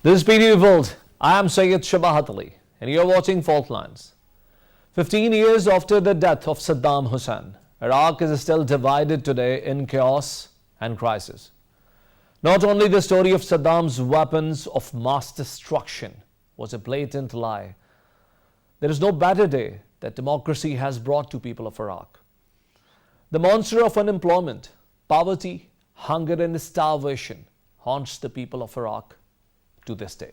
This is PTV World. I am Syed Shabhat and you are watching Fault Lines. 15 years after the death of Saddam Hussein, Iraq is still divided today in chaos and crisis. Not only the story of Saddam's weapons of mass destruction was a blatant lie, there is no better day that democracy has brought to people of Iraq. The monster of unemployment, poverty, hunger and starvation haunts the people of Iraq to this day.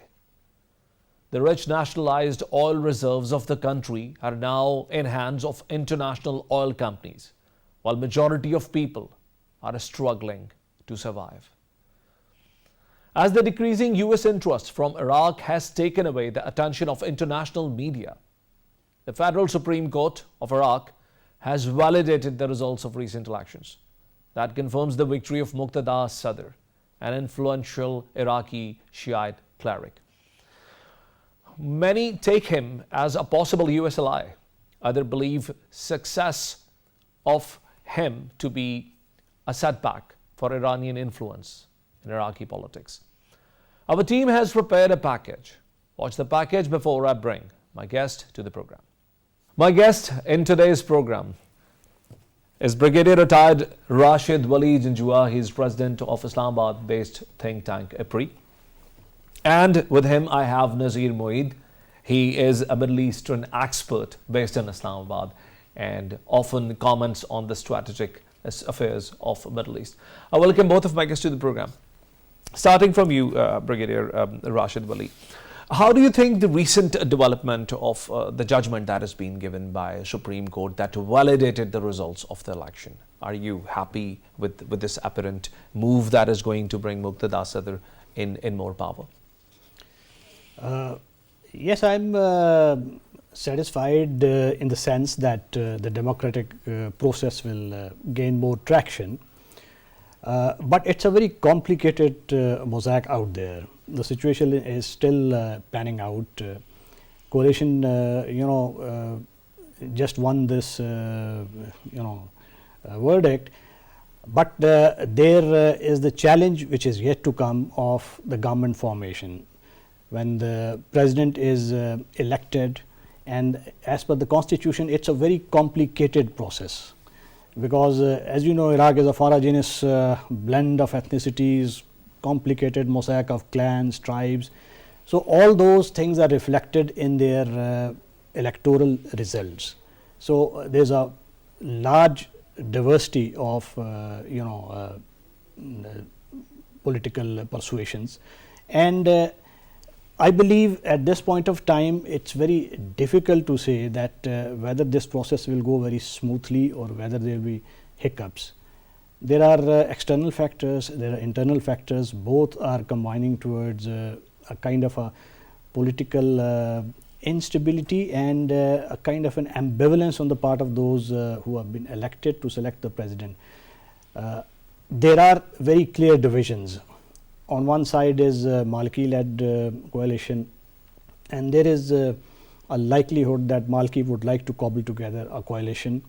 The rich nationalized oil reserves of the country are now in hands of international oil companies, while majority of people are struggling to survive. As the decreasing US interest from Iraq has taken away the attention of international media, the Federal Supreme Court of Iraq has validated the results of recent elections. That confirms the victory of Muqtada Sadr, an influential Iraqi Shiite cleric. Many take him as a possible US ally. Others believe success of him to be a setback for Iranian influence in Iraqi politics. Our team has prepared a package. Watch the package before I bring my guest to the program. My guest in today's program is Brigadier retired Rashid Wali Janjua. He is president of Islamabad-based think tank IPRI. And with him I have Nazir Moeed. He is a Middle Eastern expert based in Islamabad and often comments on the strategic affairs of Middle East. I welcome both of my guests to the program. Starting from you, Brigadier Rashid Wali. How do you think the recent development of the judgment that has been given by Supreme Court that validated the results of the election? Are you happy with this apparent move that is going to bring Muqtada Sadr in more power? Yes, I'm satisfied in the sense that the democratic process will gain more traction. But it's a very complicated mosaic out there. The situation is still panning out. Coalition, just won this, verdict. But there is the challenge which is yet to come of the government formation. When the president is elected, and as per the constitution, it's a very complicated process. Because as you know, Iraq is a heterogeneous blend of ethnicities, complicated mosaic of clans, tribes. So all those things are reflected in their electoral results. So there's a large diversity of political persuasions, and I believe at this point of time it's very difficult to say that whether this process will go very smoothly or whether there will be hiccups. There are external factors, there are internal factors, both are combining towards a kind of a political instability and a kind of an ambivalence on the part of those who have been elected to select the president. There are very clear divisions. On one side is Maliki-led coalition, and there is a likelihood that Maliki would like to cobble together a coalition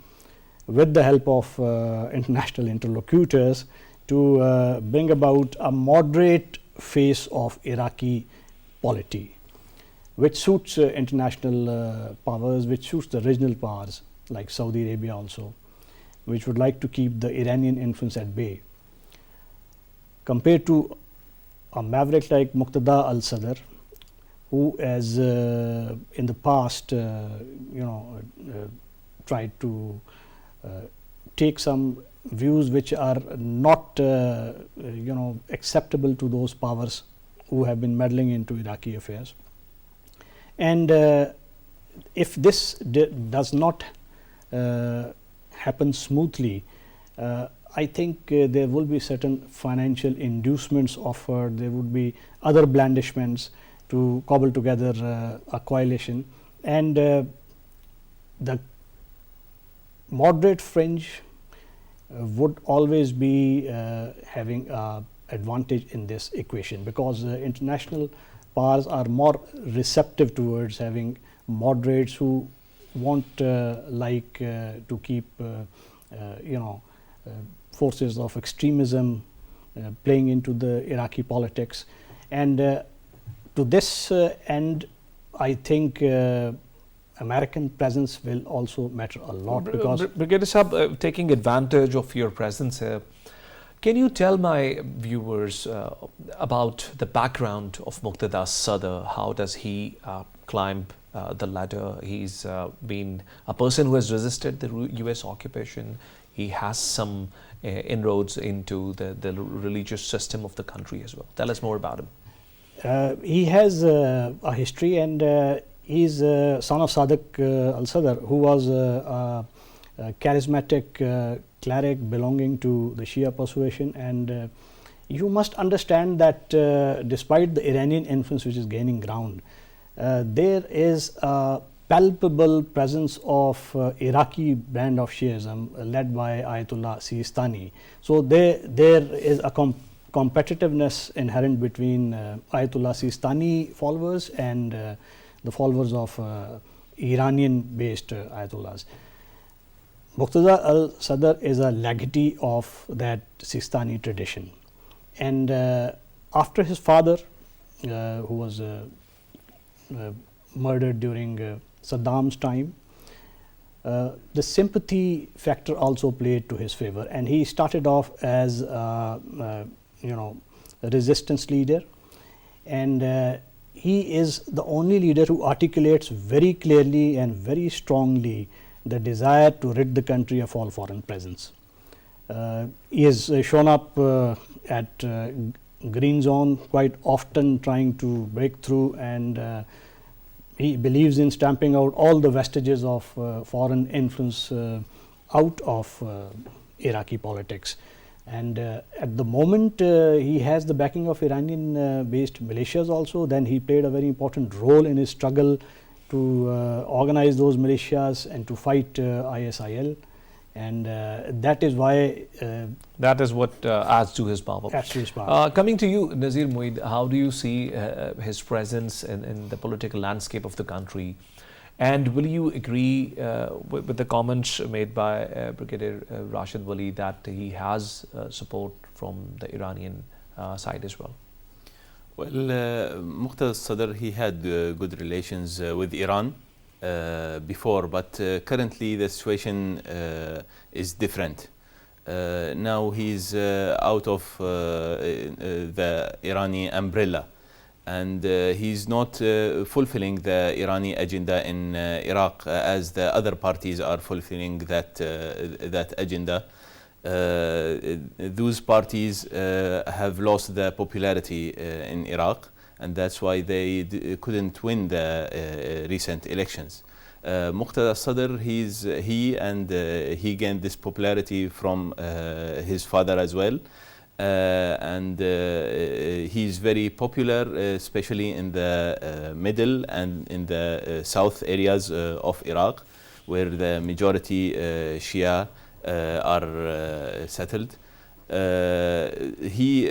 with the help of international interlocutors to bring about a moderate face of Iraqi polity, which suits international powers, which suits the regional powers like Saudi Arabia also, which would like to keep the Iranian influence at bay. Compared to a maverick like Muqtada al-Sadr, who has in the past tried to take some views which are not acceptable to those powers who have been meddling into Iraqi affairs. And if this does not happen smoothly, I think there will be certain financial inducements offered. There would be other blandishments to cobble together a coalition, and the moderate fringe would always be having an advantage in this equation, because international powers are more receptive towards having moderates who won't like to keep forces of extremism playing into the Iraqi politics, and to this end, I think American presence will also matter a lot, because Brigadier Sahab, taking advantage of your presence here, can you tell my viewers about the background of Muqtada Sadr? How does he climb the ladder? He's been a person who has resisted the US occupation. He has some inroads into the religious system of the country as well. Tell us more about him. He has a history, and he's son of Sadiq al-Sadr, who was a charismatic cleric belonging to the Shia persuasion. And you must understand that despite the Iranian influence which is gaining ground, there is a palpable presence of Iraqi brand of Shiism led by Ayatollah Sistani. So there is a competitiveness inherent between Ayatollah Sistani followers and the followers of Iranian based Ayatollahs. Muqtada al-Sadr is a legatee of that Sistani tradition, and after his father, who was murdered during Saddam's time, the sympathy factor also played to his favor, and he started off as a resistance leader, and he is the only leader who articulates very clearly and very strongly the desire to rid the country of all foreign presence. He has shown up at Green Zone quite often, trying to break through, and he believes in stamping out all the vestiges of foreign influence out of Iraqi politics. And at the moment he has the backing of Iranian based militias also. Then he played a very important role in his struggle to organize those militias and to fight ISIL, and that is why that is what adds to his power. Coming to you, Nazir Mueed, how do you see his presence in the political landscape of the country, and will you agree with the comments made by Brigadier Rashid Wali that he has support from the Iranian side as well? Well, Muqtada Sadr, he had good relations with Iran before, but currently the situation is different. Now he's out of the Irani umbrella, and he's not fulfilling the Irani agenda in Iraq as the other parties are fulfilling that agenda. Those parties have lost the popularity in Iraq, and that's why they couldn't win the recent elections. Muqtada Sadr, he gained this popularity from his father as well, and he's very popular, especially in the middle and in the south areas of Iraq, where the majority Shia are settled. He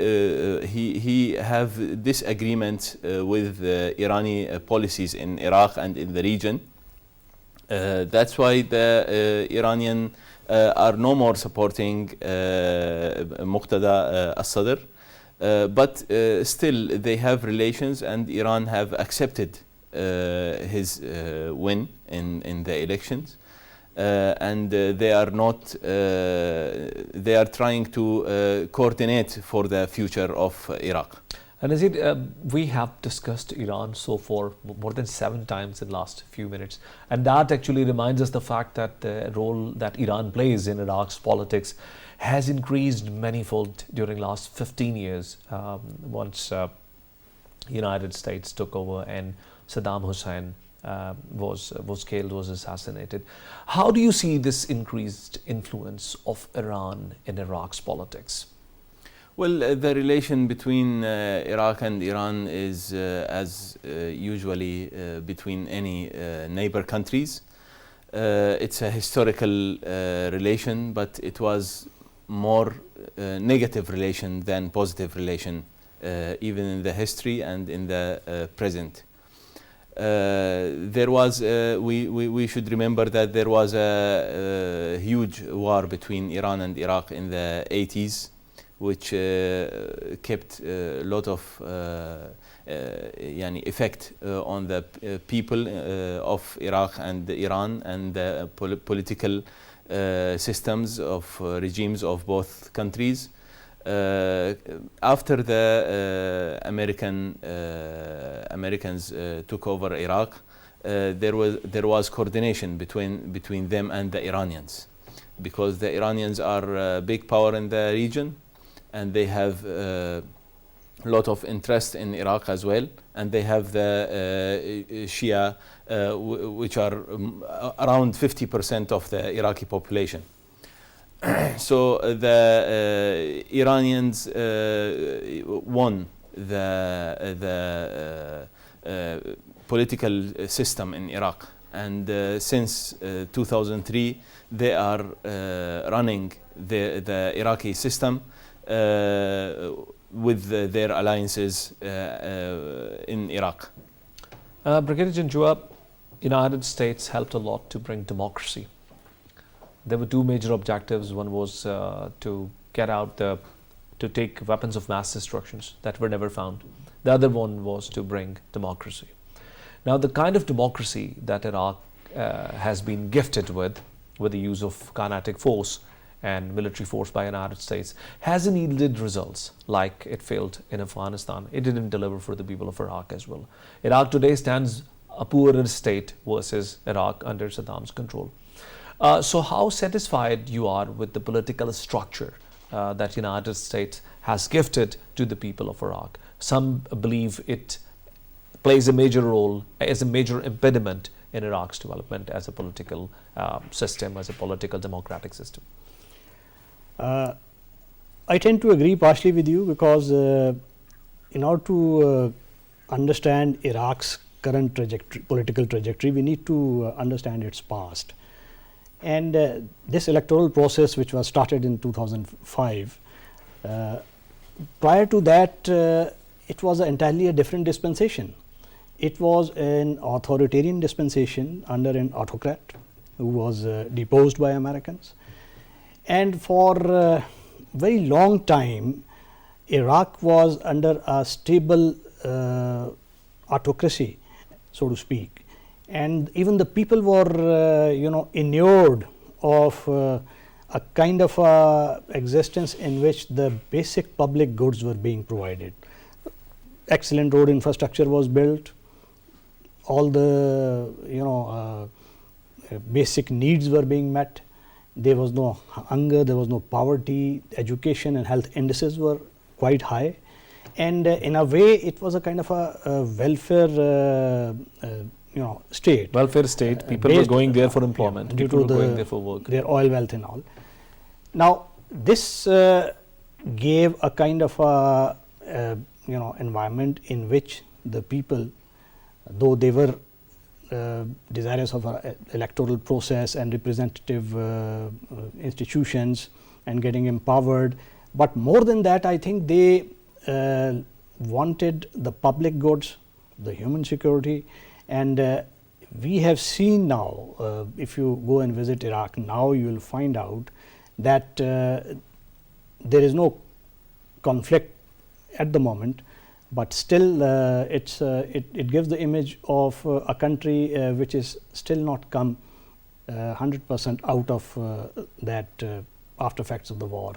have disagreements with Irani policies in Iraq and in the region. That's why the Iranian are no more supporting Muqtada al-Sadr, but still they have relations, and Iran have accepted his win in the elections. And they are not. They are trying to coordinate for the future of Iraq. And is it? We have discussed Iran so far more than 7 times in the last few minutes, and that actually reminds us the fact that the role that Iran plays in Iraq's politics has increased manifold during last 15 years. Once United States took over and Saddam Hussein was killed, was assassinated. How do you see this increased influence of Iran in Iraq's politics? Well, the relation between Iraq and Iran is as usually between any neighbor countries. It's a historical relation, but it was more negative relation than positive relation, even in the history and in the present. There was, we should remember that there was a huge war between Iran and Iraq in the 80s, which kept a lot of effect on the people of Iraq and Iran and the political systems of regimes of both countries. After the Americans took over Iraq, there was coordination between them and the Iranians, because the Iranians are a big power in the region, and they have a lot of interest in Iraq as well, and they have the Shia, which are around 50% of the Iraqi population. So the Iranians won the political system in Iraq, and since 2003 they are running the Iraqi system with their alliances in Iraq. Brigadier Janjua, United States helped a lot to bring democracy. There were two major objectives. One was to take weapons of mass destruction that were never found. The other one was to bring democracy. Now, the kind of democracy that Iraq has been gifted with the use of kinetic force and military force by the United States, hasn't yielded results like it failed in Afghanistan. It didn't deliver for the people of Iraq as well. Iraq today stands a poorer state versus Iraq under Saddam's control. So how satisfied you are with the political structure that United States has gifted to the people of Iraq? Some believe it plays a major role as a major impediment in Iraq's development as a political system, as a political democratic system. I tend to agree partially with you, because in order to understand Iraq's current political trajectory, we need to understand its past. And this electoral process, which was started in 2005, prior to that, it was entirely a different dispensation. It was an authoritarian dispensation under an autocrat who was deposed by Americans. And for a very long time, Iraq was under a stable autocracy, so to speak. And even the people were, inured of a kind of existence in which the basic public goods were being provided. Excellent road infrastructure was built. All the, basic needs were being met. There was no hunger, there was no poverty. Education and health indices were quite high. And in a way, it was a kind of a welfare state. Welfare state, people were going there for employment, due people to were going there for work. Their oil wealth and all. Now, this gave a kind of a, environment in which the people, though they were desirous of an electoral process and representative institutions and getting empowered, but more than that, I think they wanted the public goods, the human security. And we have seen now, if you go and visit Iraq now, you will find out that there is no conflict at the moment, but still it gives the image of a country which is still not come 100% out of that after effects of the war.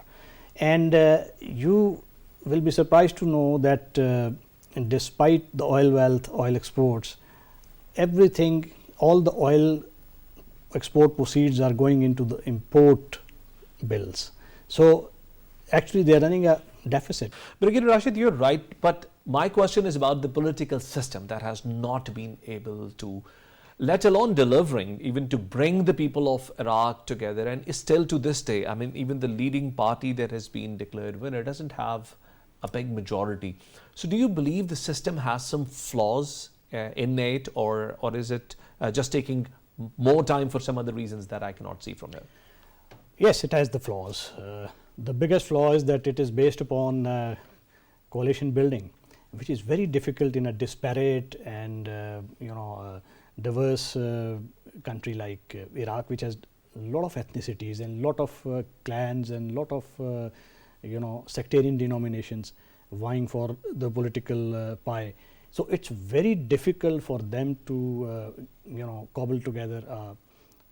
And you will be surprised to know that despite the oil wealth, oil exports, everything, all the oil export proceeds are going into the import bills. So actually they are running a deficit. Brigadier Rashid, you're right, but my question is about the political system that has not been able to, let alone delivering, even to bring the people of Iraq together, and still to this day, I mean, even the leading party that has been declared winner doesn't have a big majority. So do you believe the system has some flaws innate, or is it just taking more time for some other reasons that I cannot see from here? Yes, it has the flaws. The biggest flaw is that it is based upon coalition building, which is very difficult in a disparate and diverse country like Iraq, which has a lot of ethnicities and lot of clans and lot of sectarian denominations vying for the political pie. So it's very difficult for them to cobble together a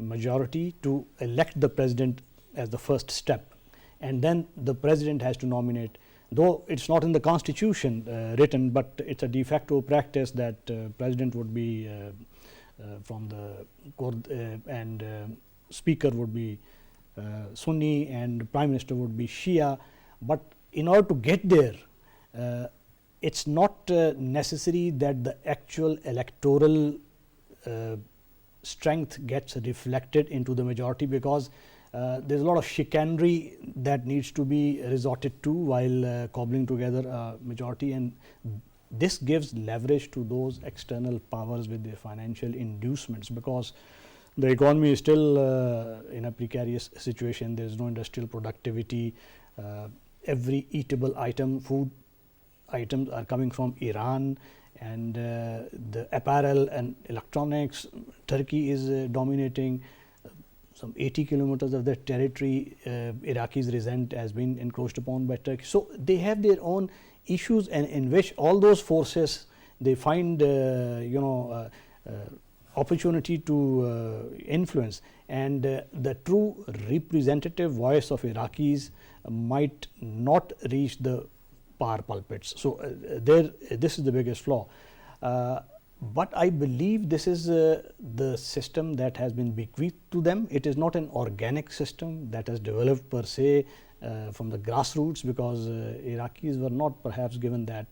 majority to elect the president as the first step, and then the president has to nominate, though it's not in the constitution written, but it's a de facto practice that president would be from the Kurd and speaker would be Sunni and prime minister would be Shia. But in order to get there, it's not necessary that the actual electoral strength gets reflected into the majority, because there's a lot of chicanery that needs to be resorted to while cobbling together a majority, and this gives leverage to those external powers with their financial inducements, because the economy is still in a precarious situation. There is no industrial productivity. Every eatable item, food items are coming from Iran, and the apparel and electronics, Turkey is dominating. Some 80 kilometers of their territory Iraqis resent has been encroached upon by Turkey. So they have their own issues, and in which all those forces they find opportunity to influence, and the true representative voice of Iraqis might not reach the power pulpits. So this is the biggest flaw. But I believe this is the system that has been bequeathed to them. It is not an organic system that has developed per se from the grassroots, because Iraqis were not perhaps given that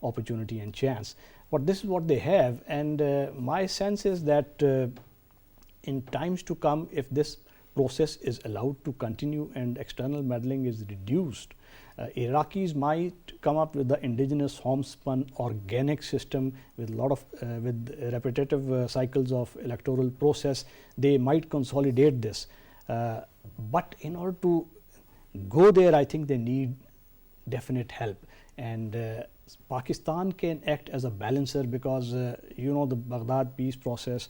opportunity and chance. But this is what they have, and my sense is that in times to come, if this process is allowed to continue and external meddling is reduced, Iraqis might come up with the indigenous homespun organic system with a lot of with repetitive cycles of electoral process. They might consolidate this, but in order to go there, I think they need definite help, and Pakistan can act as a balancer, because the Baghdad peace process,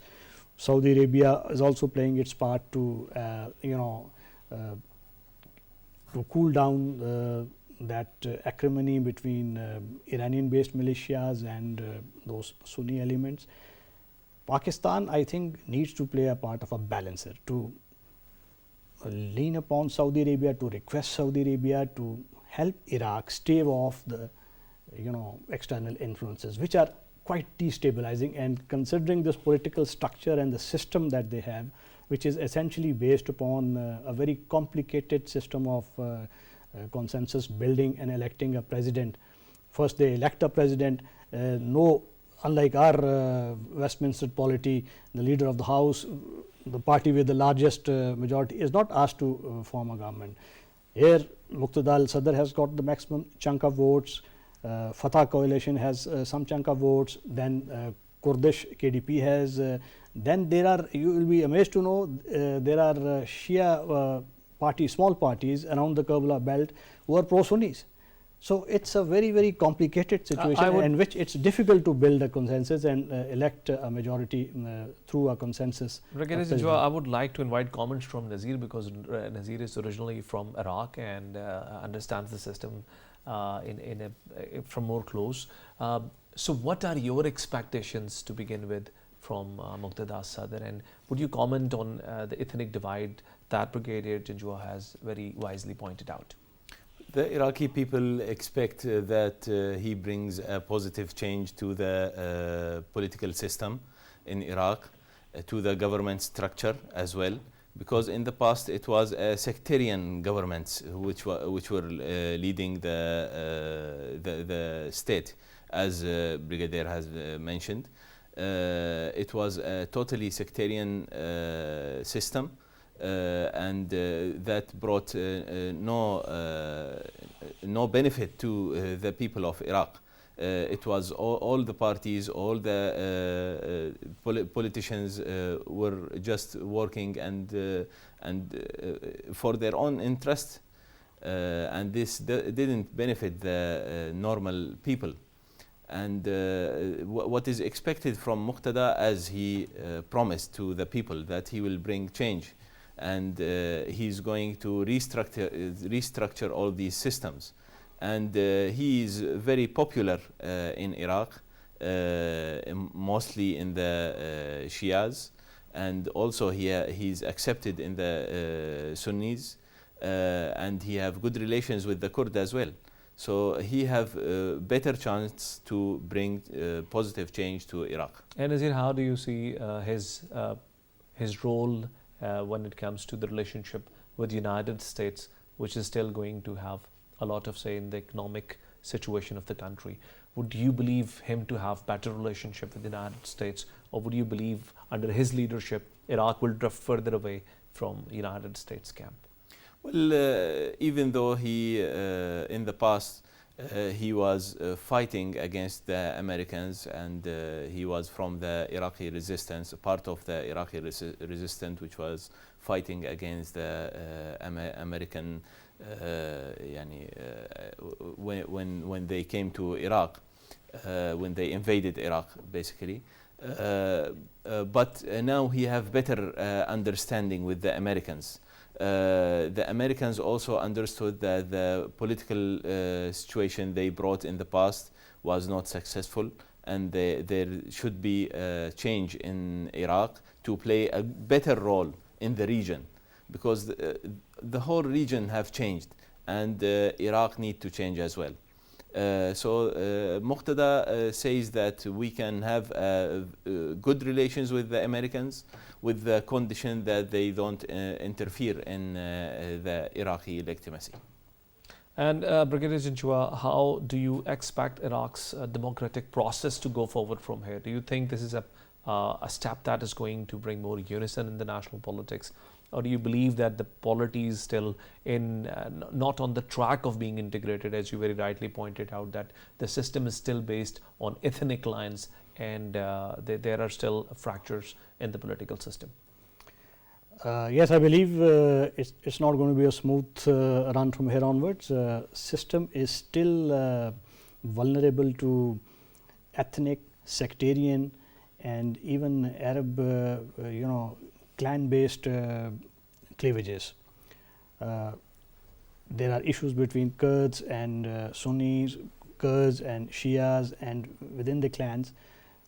Saudi Arabia is also playing its part to to cool down that acrimony between Iranian based militias and those Sunni elements. Pakistan, I think, needs to play a part of a balancer, to lean upon Saudi Arabia, to request Saudi Arabia to help Iraq stave off the external influences, which are quite destabilizing. And considering this political structure and the system that they have, which is essentially based upon a very complicated system of consensus building and electing a president. First they elect a president, unlike our Westminster polity, the leader of the house, the party with the largest majority, is not asked to form a government. Here Muqtada al-Sadr has got the maximum chunk of votes, Fatah coalition has some chunk of votes, then Kurdish KDP has, then there are, you will be amazed to know, there are Shia parties, small parties around the Karbala belt who are pro-Sunnis. So it's a very, very complicated situation in which it's difficult to build a consensus and elect a majority through a consensus. I would like to invite comments from Nazir, because Nazir is originally from Iraq and understands the system from more close. So what are your expectations to begin with from Muqtada Sadr, and would you comment on the ethnic divide that Brigadier Janjua has very wisely pointed out? The Iraqi people expect that he brings a positive change to the political system in Iraq, to the government structure as well, because in the past it was a sectarian governments which were leading the state, as Brigadier has mentioned. It was a totally sectarian system, and that brought no benefit to the people of Iraq. It was all the parties, all the politicians were just working and for their own interest, and this didn't benefit the normal people. And what is expected from Muqtada, as he promised to the people that he will bring change and he's going to restructure all these systems. And he is very popular in Iraq, mostly in the Shias, and also he's accepted in the Sunnis, and he have good relations with the Kurd as well. So he have better chance to bring positive change to Iraq. And Nazir, how do you see his role when it comes to the relationship with the United States, which is still going to have a lot of say in the economic situation of the country? Would you believe him to have better relationship with the United States, or would you believe under his leadership Iraq will drift further away from United States camp? Well, even though he in the past he was fighting against the Americans, and he was from the Iraqi resistance, part of the Iraqi resistance, which was fighting against the American when they came to Iraq, when they invaded Iraq, basically. But now he have better understanding with the Americans. The Americans also understood that the political situation they brought in the past was not successful, and there should be a change in Iraq to play a better role in the region, because the whole region have changed, and Iraq need to change as well. So Muqtada says that we can have good relations with the Americans, with the condition that they don't interfere in the Iraqi legitimacy. And Brigadier Jinchua, how do you expect Iraq's democratic process to go forward from here? Do you think this is a step that is going to bring more unison in the national politics? Or do you believe that the polity is still not on the track of being integrated, as you very rightly pointed out, that the system is still based on ethnic lines, and there are still fractures in the political system? Yes, I believe it's not going to be a smooth run from here onwards. System is still vulnerable to ethnic, sectarian, and even Arab, clan-based cleavages. There are issues between Kurds and Sunnis, Kurds and Shias, and within the clans.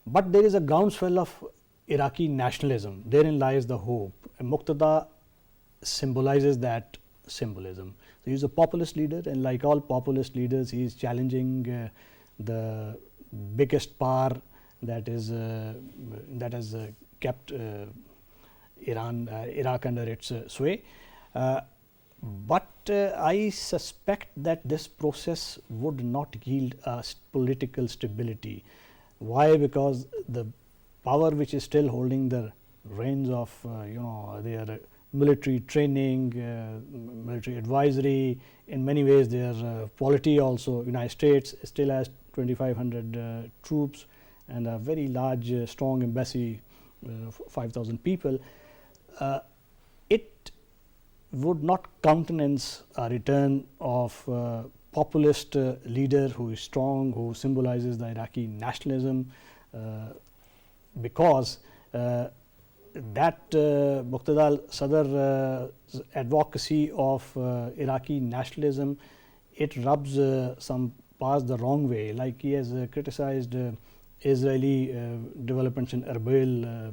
But there is a groundswell of Iraqi nationalism. Therein lies the hope. And Muqtada symbolizes that symbolism. So he is a populist leader, and like all populist leaders, he is challenging the biggest power that has kept Iraq under its sway. But I suspect that this process would not yield political stability. Why? Because the power which is still holding the reins of their military training, military advisory, in many ways their polity also. United States still has 2,500 troops and a very large, strong embassy, 5,000 people. It would not countenance a return of populist leader who is strong, who symbolizes the Iraqi nationalism, because that Muqtada Sadr's advocacy of Iraqi nationalism, it rubs some powers the wrong way. Like he has criticized Israeli developments in Erbil,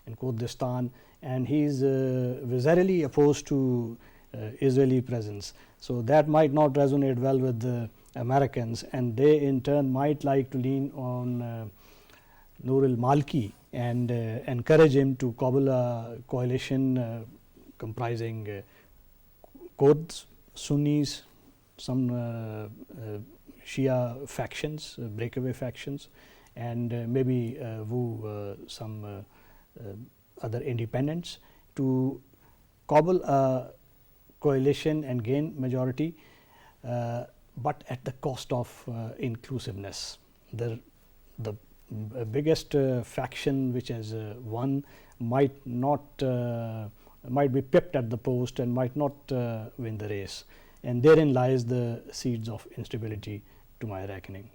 in Kurdistan, and he is viscerally opposed to Israeli presence. So that might not resonate well with the Americans, and they in turn might like to lean on Noor al-Maliki and encourage him to cobble a coalition comprising Kurds, Sunnis, some Shia factions, breakaway factions, and maybe woo some other independents to cobble a coalition and gain majority, but at the cost of inclusiveness. The biggest faction which has won might be pipped at the post and might not win the race, and therein lies the seeds of instability, to my reckoning.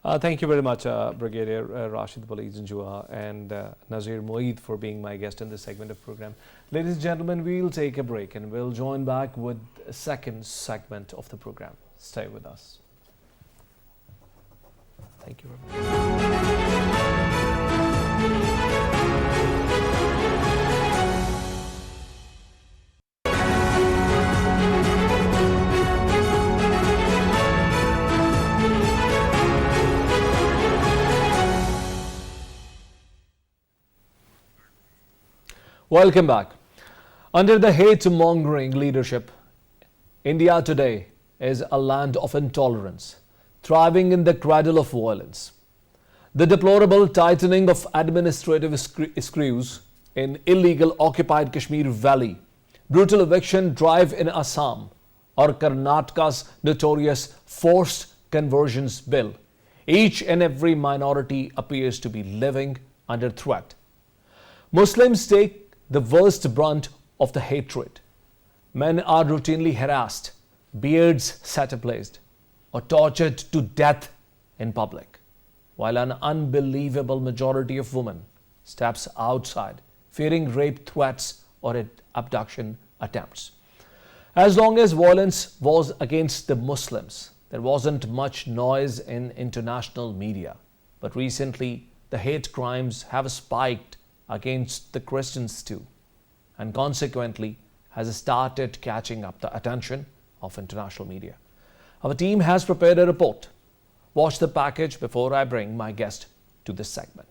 Thank you very much, Brigadier Rashid Janjua and Nazir Moeed for being my guest in this segment of program. Ladies and gentlemen, we'll take a break and we'll join back with a second segment of the program. Stay with us. Thank you very much. Welcome back. Under the hate-mongering leadership, India today is a land of intolerance, thriving in the cradle of violence. The deplorable tightening of administrative screws in illegal occupied Kashmir Valley, brutal eviction drive in Assam, or Karnataka's notorious forced conversions bill, each and every minority appears to be living under threat. Muslims take the worst brunt of the hatred. Men are routinely harassed, beards set ablaze, or tortured to death in public, while an unbelievable majority of women steps outside, fearing rape threats or abduction attempts. As long as violence was against the Muslims, there wasn't much noise in international media. But recently, the hate crimes have spiked against the Christians too, and consequently has started catching up the attention of international media. Our team has prepared a report. Watch the package before I bring my guest to this segment.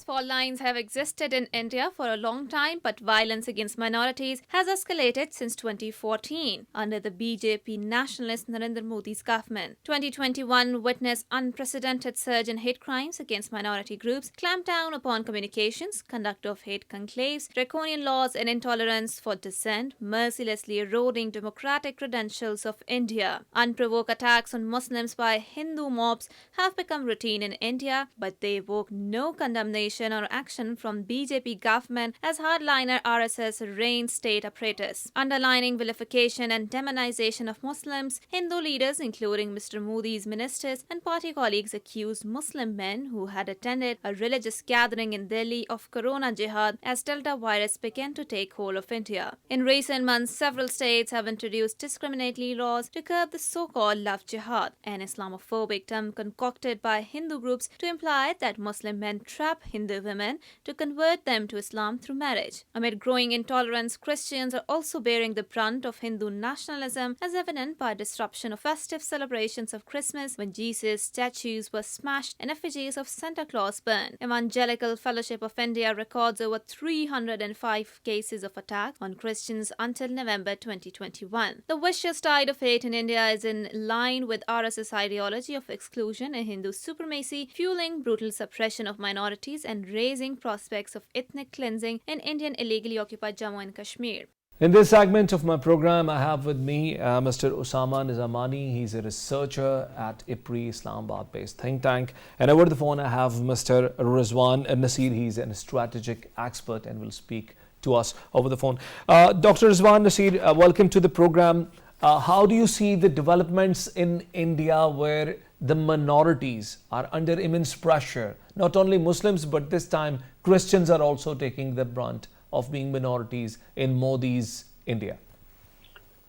Fault lines have existed in India for a long time, but violence against minorities has escalated since 2014 under the BJP nationalist Narendra Modi's government. 2021 witnessed unprecedented surge in hate crimes against minority groups, clamp down upon communications, conduct of hate conclaves, draconian laws and intolerance for dissent, mercilessly eroding democratic credentials of India. Unprovoked attacks on Muslims by Hindu mobs have become routine in India, but they evoke no condemnation or action from BJP government as hardliner RSS reigns state apparatus. Underlining vilification and demonization of Muslims, Hindu leaders including Mr. Modi's ministers and party colleagues accused Muslim men who had attended a religious gathering in Delhi of corona jihad as Delta virus began to take hold of India. In recent months, several states have introduced discriminatory laws to curb the so-called love jihad, an Islamophobic term concocted by Hindu groups to imply that Muslim men trap Hindu women to convert them to Islam through marriage. Amid growing intolerance, Christians are also bearing the brunt of Hindu nationalism, as evident by disruption of festive celebrations of Christmas when Jesus statues were smashed and effigies of Santa Claus burned. Evangelical Fellowship of India records over 305 cases of attack on Christians until November 2021. The vicious tide of hate in India is in line with RSS ideology of exclusion and Hindu supremacy, fueling brutal suppression of minorities and raising prospects of ethnic cleansing in Indian illegally occupied Jammu and Kashmir. In this segment of my program, I have with me Mr. Osama Nizamani. He's a researcher at IPRI, Islamabad-based think tank. And over the phone, I have Mr. Rizwan Nasir. He's a strategic expert and will speak to us over the phone. Dr. Rizwan Nasir, welcome to the program. How do you see the developments in India where the minorities are under immense pressure? Not only Muslims, but this time Christians are also taking the brunt of being minorities in Modi's India.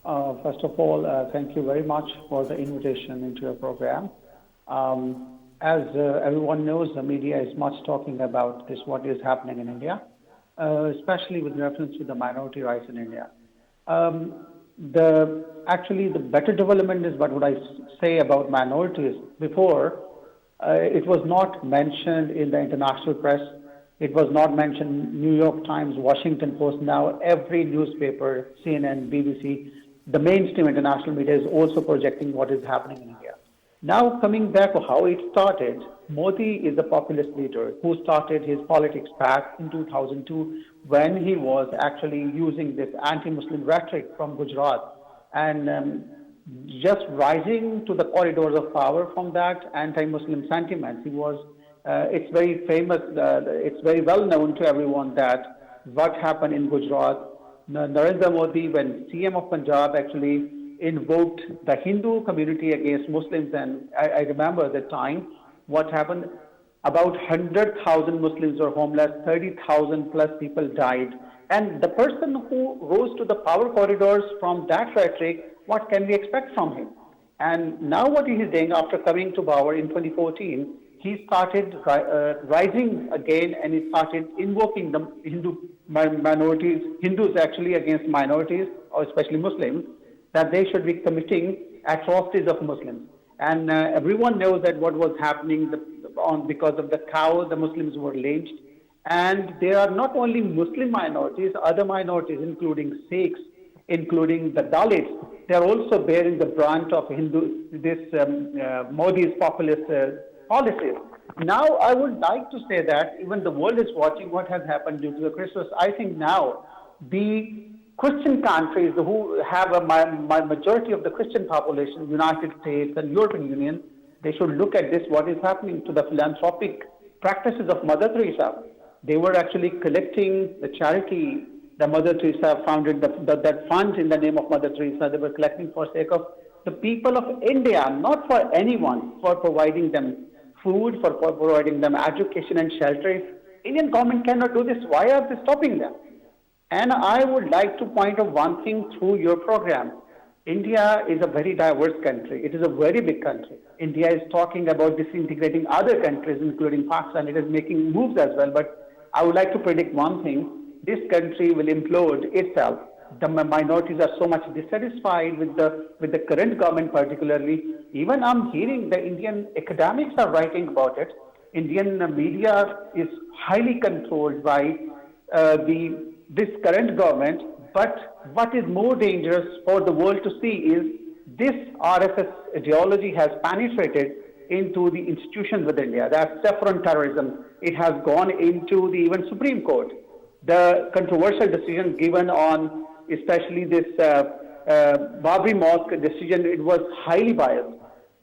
First of all, thank you very much for the invitation into your program. As everyone knows, the media is much talking about this, what is happening in India, especially with reference to the minority rights in India. Actually, the better development is what would I say about minorities. Before, it was not mentioned in the international press. It was not mentioned New York Times, Washington Post. Now every newspaper, CNN, BBC, the mainstream international media is also projecting what is happening in India. Now coming back to how it started, Modi is a populist leader who started his politics back in 2002 when he was actually using this anti-Muslim rhetoric from Gujarat and just rising to the corridors of power from that anti-Muslim sentiment. He was, it's very famous, it's very well known to everyone that what happened in Gujarat. Narendra Modi, when CM of Punjab, actually invoked the Hindu community against Muslims. And I remember the time, what happened, about 100,000 Muslims were homeless, 30,000 plus people died. And the person who rose to the power corridors from that rhetoric, what can we expect from him? And now what he is doing after coming to power in 2014, he started rising again, and he started invoking the minorities, Hindus actually, against minorities, or especially Muslims, that they should be committing atrocities of Muslims. And everyone knows that what was happening because of the cow, the Muslims were lynched. And there are not only Muslim minorities, other minorities, including Sikhs, including the Dalits, they are also bearing the brunt of Modi's populist policies. Now, I would like to say that even the world is watching what has happened due to the Christmas. I think now the Christian countries who have a majority of the Christian population, United States and European Union, they should look at this, what is happening to the philanthropic practices of Mother Teresa. They were actually collecting the charity. The Mother Teresa founded that fund in the name of Mother Teresa. They were collecting for sake of the people of India, not for anyone, for providing them food, for providing them education and shelter. If Indian government cannot do this, why are they stopping them? And I would like to point out one thing through your program. India is a very diverse country. It is a very big country. India is talking about disintegrating other countries, including Pakistan. It is making moves as well. But I would like to predict one thing. This country will implode itself. The minorities are so much dissatisfied with the current government particularly. Even I'm hearing the Indian academics are writing about it. Indian media is highly controlled by this current government. But what is more dangerous for the world to see is this RSS ideology has penetrated into the institutions within India. That's saffron terrorism. It has gone into the even Supreme Court. The controversial decision given on especially this Babri Mosque decision, it was highly biased.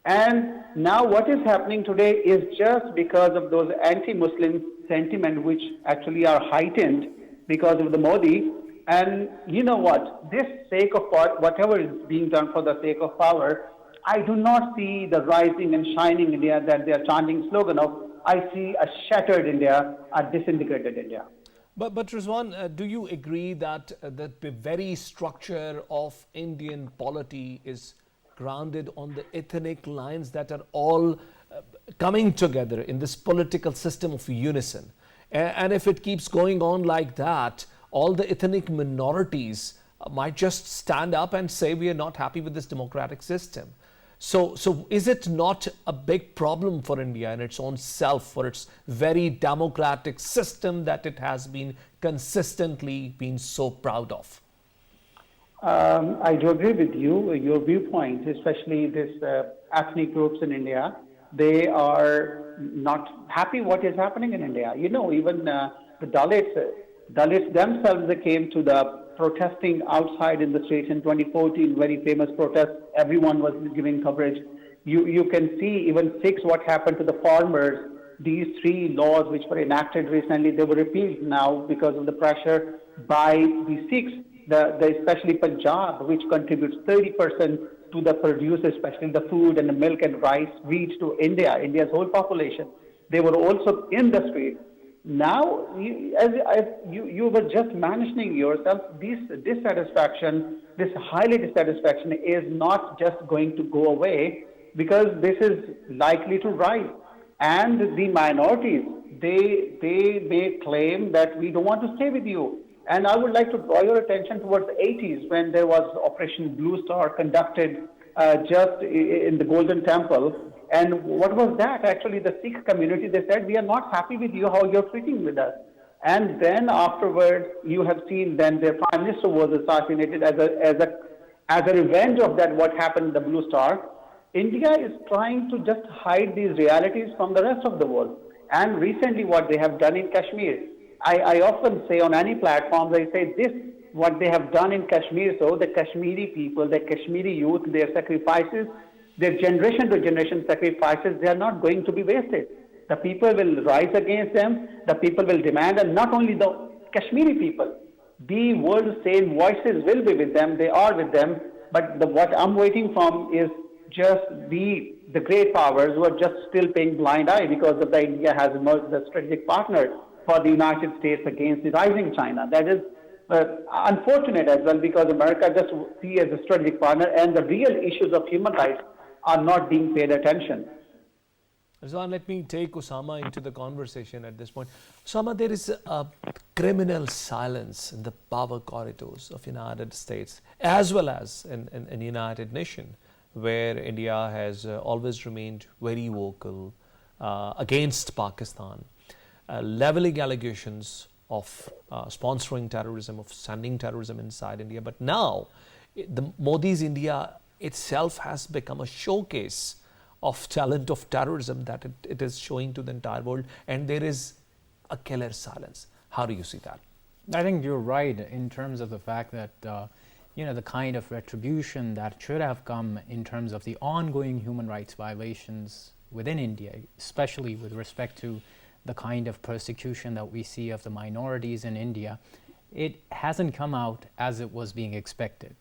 And now what is happening today is just because of those anti-Muslim sentiment which actually are heightened because of the Modi. And you know what? This sake of power, whatever is being done for the sake of power, I do not see the rising and shining India that they are chanting slogan of. I see a shattered India, a disintegrated India. But Rizwan, do you agree that the very structure of Indian polity is grounded on the ethnic lines that are all coming together in this political system of unison? And if it keeps going on like that, all the ethnic minorities might just stand up and say we are not happy with this democratic system. So is it not a big problem for India in its own self, for its very democratic system that it has been consistently been so proud of? I do agree with you, your viewpoint, especially this ethnic groups in India. They are not happy what is happening in India. You know, even the Dalits themselves, they came to the protesting outside in the streets in 2014, very famous protest. Everyone was giving coverage. You can see even Sikhs, what happened to the farmers. These three laws which were enacted recently, they were repealed now because of the pressure by the Sikhs, especially Punjab, which contributes 30% to the produce, especially the food and the milk and rice, wheat to India's whole population. They were also in the street. Now, as you were just mentioning yourself, this dissatisfaction, this highly dissatisfaction is not just going to go away because this is likely to rise. And the minorities, they may claim that we don't want to stay with you. And I would like to draw your attention towards the 80s when there was Operation Blue Star conducted just in the Golden Temple. And what was that? Actually, the Sikh community, they said, we are not happy with you, how you're treating with us. And then afterwards, you have seen then their prime minister was assassinated as a revenge of that, what happened in the Blue Star. India is trying to just hide these realities from the rest of the world. And recently what they have done in Kashmir, I often say on any platform, I say this, what they have done in Kashmir, so the Kashmiri people, the Kashmiri youth, their sacrifices, their generation to generation sacrifices, they are not going to be wasted. The people will rise against them, the people will demand, and not only the Kashmiri people, the world's same voices will be with them, they are with them. But what I'm waiting from is just the great powers who are just still paying blind eye because of the India has emerged as a strategic partner for the United States against the rising China. That is unfortunate as well because America just see as a strategic partner and the real issues of human rights are not being paid attention. Rizwan, let me take Osama into the conversation at this point. Osama, there is a criminal silence in the power corridors of United States as well as in United Nations, where India has always remained very vocal against Pakistan, leveling allegations of sponsoring terrorism, of sending terrorism inside India. But now, the Modi's India itself has become a showcase of talent of terrorism that it is showing to the entire world, and there is a killer silence. How do you see that? I think you're right in terms of the fact that the kind of retribution that should have come in terms of the ongoing human rights violations within India, especially with respect to the kind of persecution that we see of the minorities in India, it hasn't come out as it was being expected.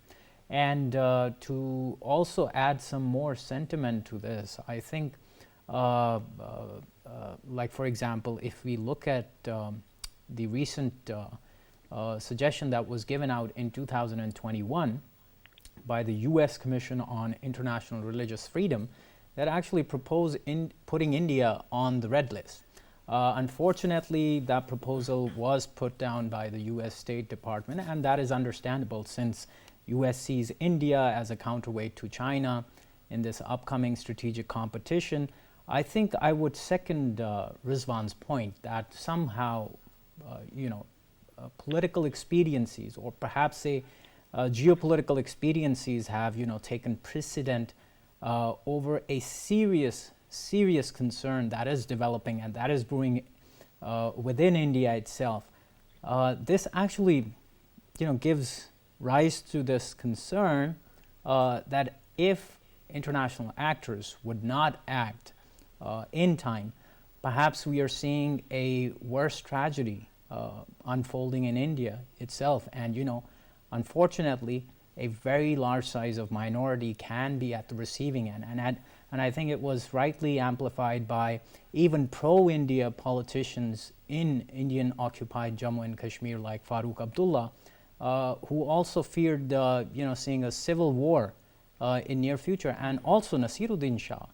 And to also add some more sentiment to this, I think, like for example, if we look at the recent suggestion that was given out in 2021 by the US Commission on International Religious Freedom, that actually proposed putting India on the red list. Unfortunately, that proposal was put down by the US State Department, and that is understandable since US sees India as a counterweight to China in this upcoming strategic competition. I think I would second Rizwan's point that somehow, political expediencies or perhaps say geopolitical expediencies have, taken precedent over a serious concern that is developing and that is brewing within India itself. This actually, gives rise to this concern that if international actors would not act in time, perhaps we are seeing a worse tragedy unfolding in India itself. And unfortunately, a very large size of minority can be at the receiving end. And I think it was rightly amplified by even pro-India politicians in Indian-occupied Jammu and Kashmir like Farooq Abdullah, who also feared, seeing a civil war in near future, and also Nasiruddin Shah,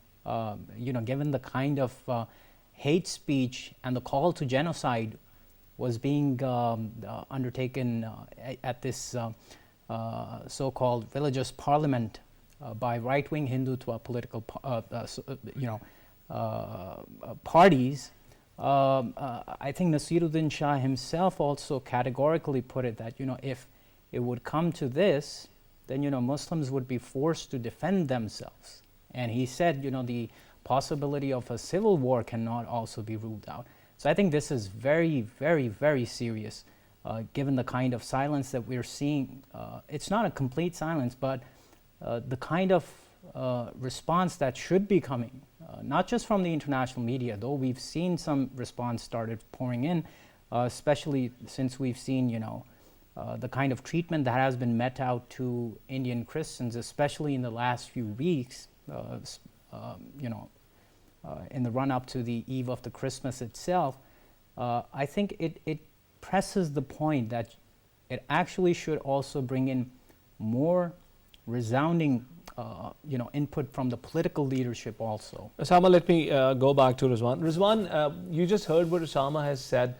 given the kind of hate speech and the call to genocide was being undertaken at this so-called religious parliament by right-wing Hindutva political, parties. I think Nasiruddin Shah himself also categorically put it that, if it would come to this, then, Muslims would be forced to defend themselves. And he said, the possibility of a civil war cannot also be ruled out. So I think this is very, very, very serious, given the kind of silence that we're seeing. It's not a complete silence, but the kind of response that should be coming, not just from the international media, though we've seen some response started pouring in, especially since we've seen, the kind of treatment that has been met out to Indian Christians, especially in the last few weeks, in the run-up to the eve of the Christmas itself. I think it presses the point that it actually should also bring in more resounding input from the political leadership also. Osama, let me go back to Rizwan. Rizwan, you just heard what Osama has said.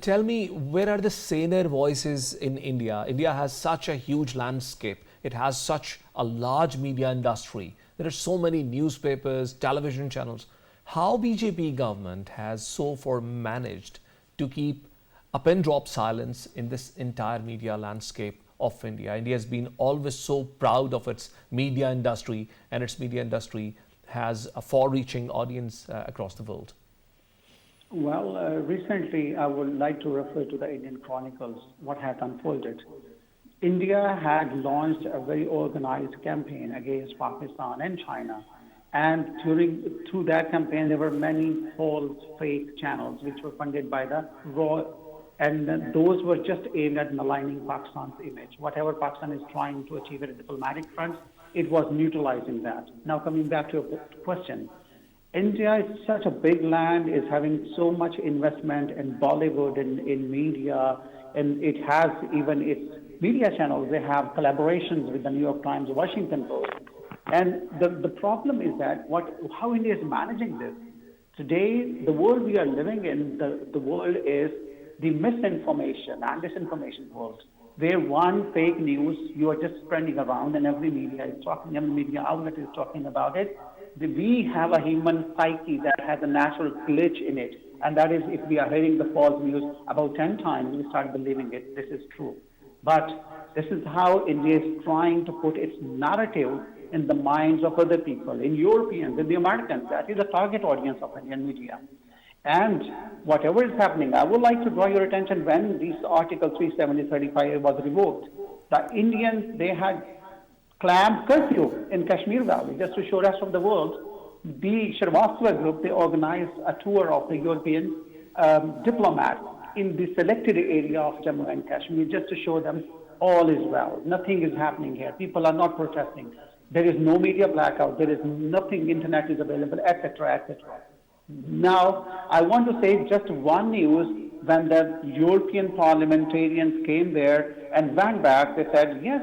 Tell me, where are the saner voices in India? India has such a huge landscape. It has such a large media industry. There are so many newspapers, television channels. How BJP government has so far managed to keep a pin drop silence in this entire media landscape of India? India has been always so proud of its media industry, and its media industry has a far-reaching audience across the world. Well, recently I would like to refer to the Indian Chronicles, what had unfolded. India had launched a very organized campaign against Pakistan and China. And through that campaign, there were many false, fake channels which were funded by the And those were just aimed at maligning Pakistan's image. Whatever Pakistan is trying to achieve at a diplomatic front, it was neutralizing that. Now coming back to your question, India is such a big land, is having so much investment in Bollywood, in media, and it has even its media channels. They have collaborations with the New York Times, Washington Post. And the problem is that how India is managing this. Today, the world we are living in, the world is the misinformation and disinformation world, where one fake news you are just spreading around and every media outlet is talking about it. We have a human psyche that has a natural glitch in it. And that is, if we are hearing the false news about 10 times, we start believing it. This is true. But this is how India is trying to put its narrative in the minds of other people, in Europeans, in the Americans. That is the target audience of Indian media. And whatever is happening, I would like to draw your attention when this Article 370-35 was revoked. The Indians, they had clamped curfew in Kashmir Valley just to show rest of the world. The Sharukh group, they organized a tour of the European diplomats in the selected area of Jammu and Kashmir just to show them all is well. Nothing is happening here. People are not protesting. There is no media blackout. There is nothing. Internet is available, etc., etc. Now, I want to say just one news. When the European parliamentarians came there and went back, they said, yes,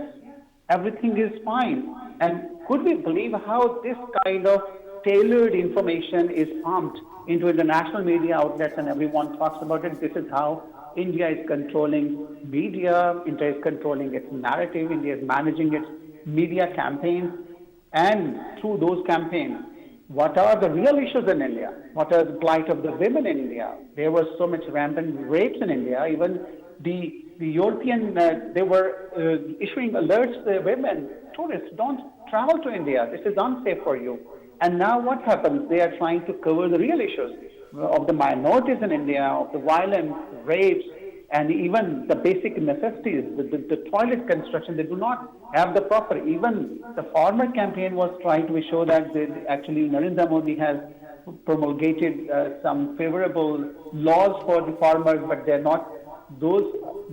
everything is fine. And could we believe how this kind of tailored information is pumped into international media outlets and everyone talks about it? This is how India is controlling media, India is controlling its narrative, India is managing its media campaigns. And through those campaigns, what are the real issues in India? What are the plight of the women in India? There was so much rampant rapes in India. Even the European, they were issuing alerts to the women, tourists, don't travel to India. This is unsafe for you. And now what happens? They are trying to cover the real issues of the minorities in India, of the violence, rapes, and even the basic necessities, the toilet construction. They do not have the proper. Even the farmer campaign was trying to show that actually Narendra Modi has promulgated some favorable laws for the farmers, but they're not those.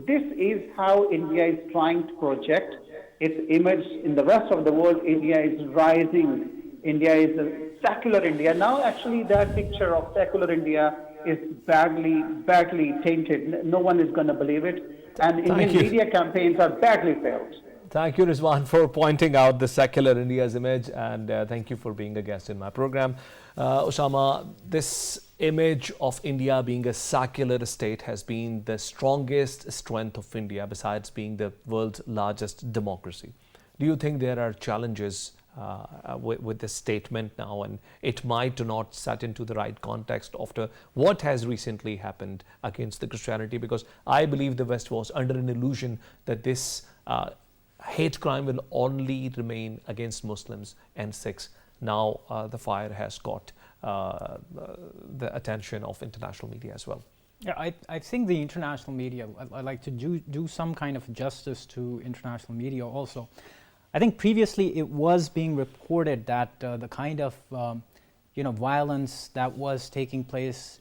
This is how India is trying to project its image in the rest of the world. India is rising. India is a secular India. Now, actually, that picture of secular India is badly tainted. No one is going to believe it. And Indian media campaigns are badly failed. Thank you, Rizwan, for pointing out the secular India's image, and thank you for being a guest in my program. Osama, this image of India being a secular state has been the strongest strength of India, besides being the world's largest democracy. Do you think there are challenges with this statement now, and it might not set into the right context after what has recently happened against the Christianity? Because I believe the West was under an illusion that this hate crime will only remain against Muslims and Sikhs. Now the fire has got the attention of international media as well. Yeah, I think the international media, I like to do some kind of justice to international media also. I think previously it was being reported that the kind of violence that was taking place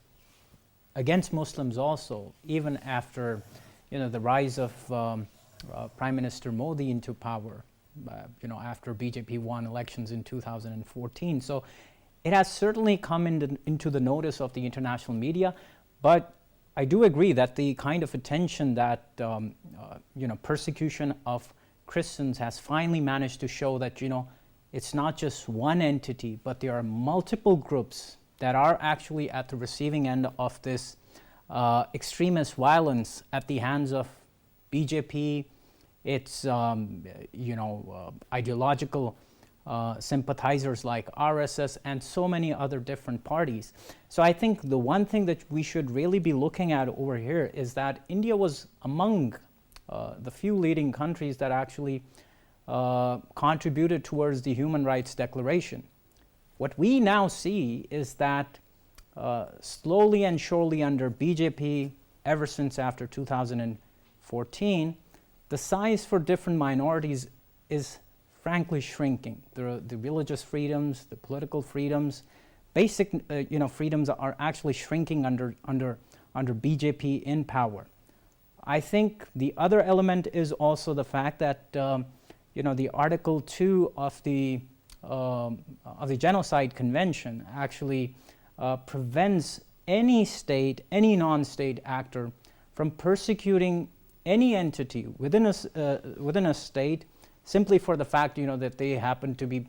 against Muslims also, even after the rise of Prime Minister Modi into power, after BJP won elections in 2014. So it has certainly come into the notice of the international media, but I do agree that the kind of attention that persecution of Christians has finally managed to show that it's not just one entity, but there are multiple groups that are actually at the receiving end of this extremist violence at the hands of BJP, its ideological sympathizers like RSS and so many other different parties. So I think the one thing that we should really be looking at over here is that India was among the few leading countries that actually contributed towards the Human Rights Declaration. What we now see is that slowly and surely under BJP, ever since after 2014, the size for different minorities is frankly shrinking. The religious freedoms, the political freedoms, basic freedoms are actually shrinking under BJP in power. I think the other element is also the fact that the Article 2 of the Genocide Convention actually prevents any state, any non-state actor from persecuting any entity within a state simply for the fact that they happen to be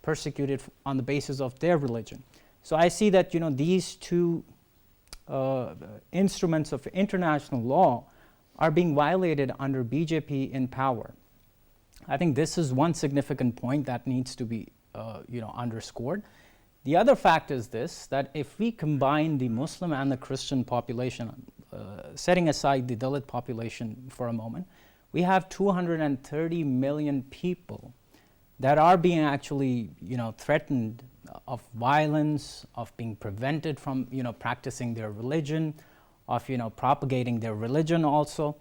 persecuted on the basis of their religion. So I see that these two instruments of international law are being violated under BJP in power. I think this is one significant point that needs to be underscored. The other fact is this, that if we combine the Muslim and the Christian population, setting aside the Dalit population for a moment, we have 230 million people that are being actually threatened of violence, of being prevented from practicing their religion, of propagating their religion also.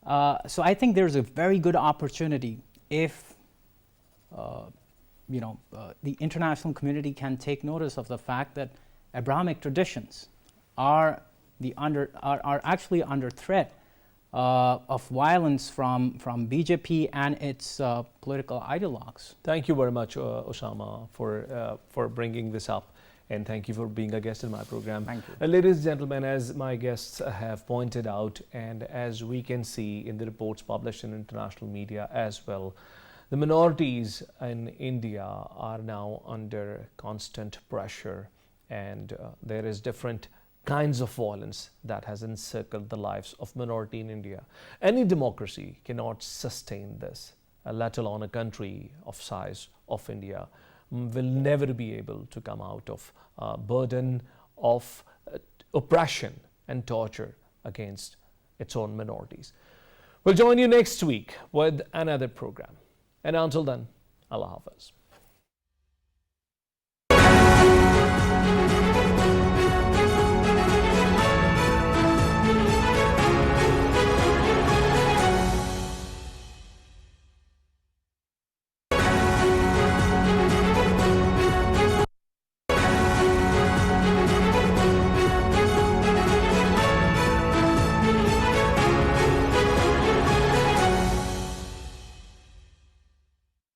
So I think there's a very good opportunity if the international community can take notice of the fact that Abrahamic traditions are actually under threat of violence from BJP and its political ideologues. Thank you very much, Osama, for bringing this up, and thank you for being a guest in my program. Thank you. Ladies and gentlemen, as my guests have pointed out, and as we can see in the reports published in international media as well, the minorities in India are now under constant pressure, and there is different kinds of violence that has encircled the lives of minority in India. Any democracy cannot sustain this, let alone a country of size of India will never be able to come out of a burden of oppression and torture against its own minorities. We'll join you next week with another program. And until then, Allah Hafiz.